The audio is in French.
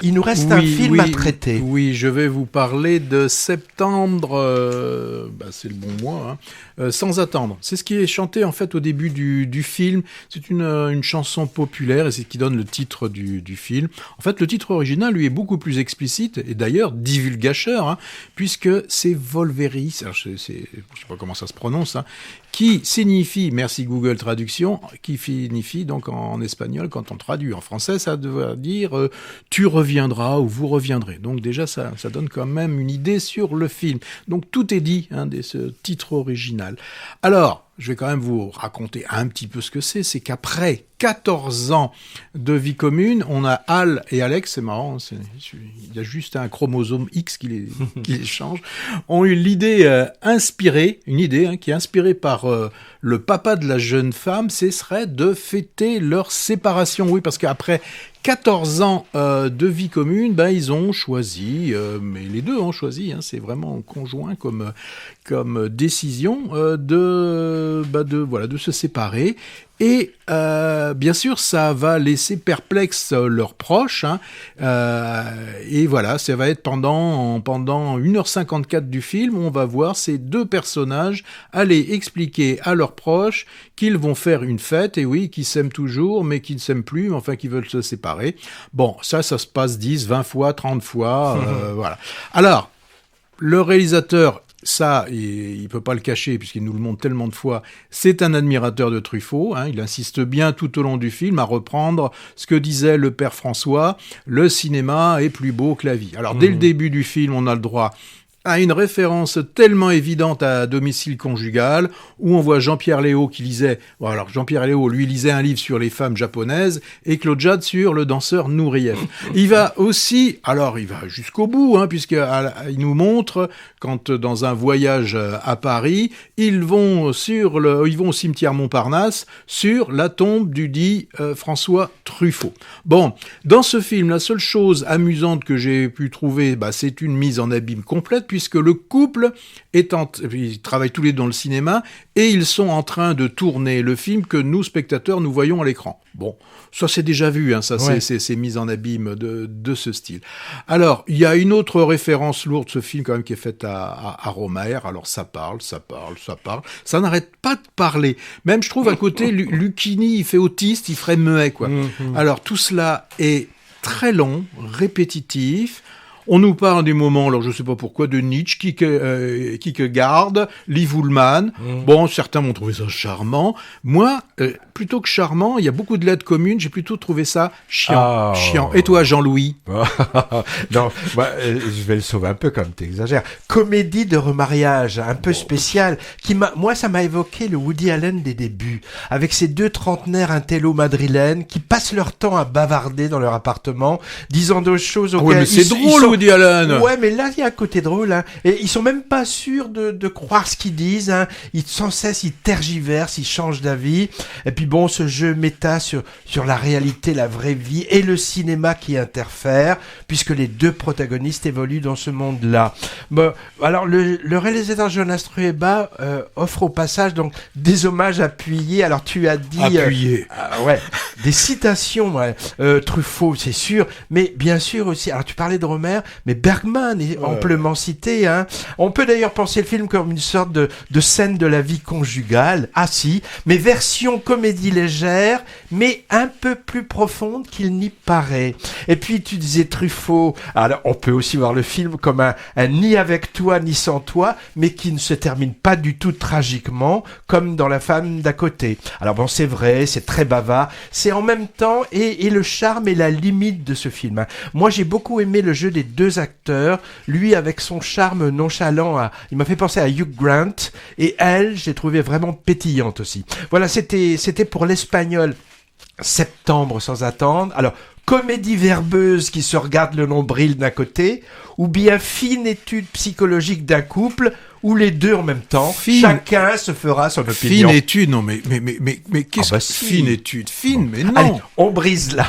Il nous reste un film à traiter. Oui, je vais vous parler de Septembre, c'est le bon mois, Sans attendre. C'est ce qui est chanté en fait au début du film. C'est une chanson populaire et c'est ce qui donne le titre du film. En fait, le titre original, lui, est beaucoup plus explicite et d'ailleurs divulgateur, puisque c'est Volveris, alors je sais pas comment ça se prononce, qui signifie, merci Google Traduction, qui signifie donc en espagnol, quand on traduit en français, ça doit dire tu reviendras ou vous reviendrez. Donc déjà, ça donne quand même une idée sur le film. Donc tout est dit de ce titre original. Alors, je vais quand même vous raconter un petit peu ce que c'est. C'est qu'après 14 ans de vie commune, on a Al et Alex, c'est marrant, il y a juste un chromosome X qui les change, ont eu l'idée inspirée, une idée qui est inspirée par le papa de la jeune femme, ce serait de fêter leur séparation. Oui, parce qu'après 14 ans de vie commune, ils ont choisi, mais les deux ont choisi, c'est vraiment conjoint comme décision de se séparer. Et bien sûr, ça va laisser perplexe leurs proches. Et voilà, ça va être pendant 1h54 du film, on va voir ces deux personnages aller expliquer à leurs proches qu'ils vont faire une fête, et oui, qu'ils s'aiment toujours, mais qu'ils ne s'aiment plus, mais enfin qu'ils veulent se séparer. Bon, ça se passe 10, 20 fois, 30 fois, voilà. Alors, le réalisateur... Ça, il peut pas le cacher puisqu'il nous le montre tellement de fois. C'est un admirateur de Truffaut. Il insiste bien tout au long du film à reprendre ce que disait le père François. Le cinéma est plus beau que la vie. Alors, dès le début du film, on a le droit à une référence tellement évidente à Domicile conjugal, où on voit Jean-Pierre Léaud qui lisait... Bon, alors Jean-Pierre Léaud, lui, lisait un livre sur les femmes japonaises, et Claude Jade sur le danseur Nourieff. Il va aussi... Alors, il va jusqu'au bout, puisqu'il nous montre, quand dans un voyage à Paris, ils vont au cimetière Montparnasse, sur la tombe du dit François Truffaut. Bon, dans ce film, la seule chose amusante que j'ai pu trouver, c'est une mise en abîme complète, puisque le couple ils travaillent tous les deux dans le cinéma et ils sont en train de tourner le film que nous, spectateurs, nous voyons à l'écran. Bon, ça c'est déjà vu, c'est mise en abîme de ce style. Alors, il y a une autre référence lourde de ce film quand même qui est faite à Rohmer. Alors ça parle, ça n'arrête pas de parler. Même je trouve à côté, Lucchini, il fait autiste, il ferait muet, quoi. Alors tout cela est très long, répétitif. On nous parle des moments, alors je ne sais pas pourquoi, de Nietzsche, Kierkegaard, Liv Ullmann. Bon, certains m'ont trouvé ça charmant. Moi, plutôt que charmant, il y a beaucoup de lettres communes, j'ai plutôt trouvé ça chiant. Et toi, Jean-Louis? Non, je vais le sauver un peu comme tu exagères. Comédie de remariage, un peu spéciale, moi, ça m'a évoqué le Woody Allen des débuts, avec ces deux trentenaires intello-madrilènes qui passent leur temps à bavarder dans leur appartement, disant d'autres choses auxquelles... Ouais, mais c'est drôle, Woody Allen. Ouais, mais là, il y a un côté drôle, et ils sont même pas sûrs de croire ce qu'ils disent, sans cesse, ils tergiversent, ils changent d'avis, et puis bon, ce jeu méta sur la réalité, la vraie vie, et le cinéma qui interfère, puisque les deux protagonistes évoluent dans ce monde-là. Bon, alors, le réalisateur Jonas Trueba offre au passage donc des hommages appuyés. Alors, tu as dit... Appuyés. Des citations, Truffaut, c'est sûr, mais bien sûr aussi, alors tu parlais de Rohmer, mais Bergman est amplement cité. On peut d'ailleurs penser le film comme une sorte de scène de la vie conjugale, mais version comédie légère, mais un peu plus profonde qu'il n'y paraît. Et puis tu disais Truffaut, alors on peut aussi voir le film comme un ni avec toi ni sans toi, mais qui ne se termine pas du tout tragiquement, comme dans La femme d'à côté. Alors bon, c'est vrai, c'est très bavard, c'est en même temps, et le charme et la limite de ce film. Moi j'ai beaucoup aimé le jeu des deux acteurs, lui avec son charme nonchalant, il m'a fait penser à Hugh Grant, et elle, j'ai trouvé vraiment pétillante aussi. Voilà, c'était pour l'espagnol Septembre sans attendre. Alors, comédie verbeuse qui se regarde le nombril d'un côté, ou bien fine étude psychologique d'un couple, ou les deux en même temps. Chacun se fera son opinion. Fine étude, non mais qu'est-ce que si. Fine étude, mais non. Allez, on brise là.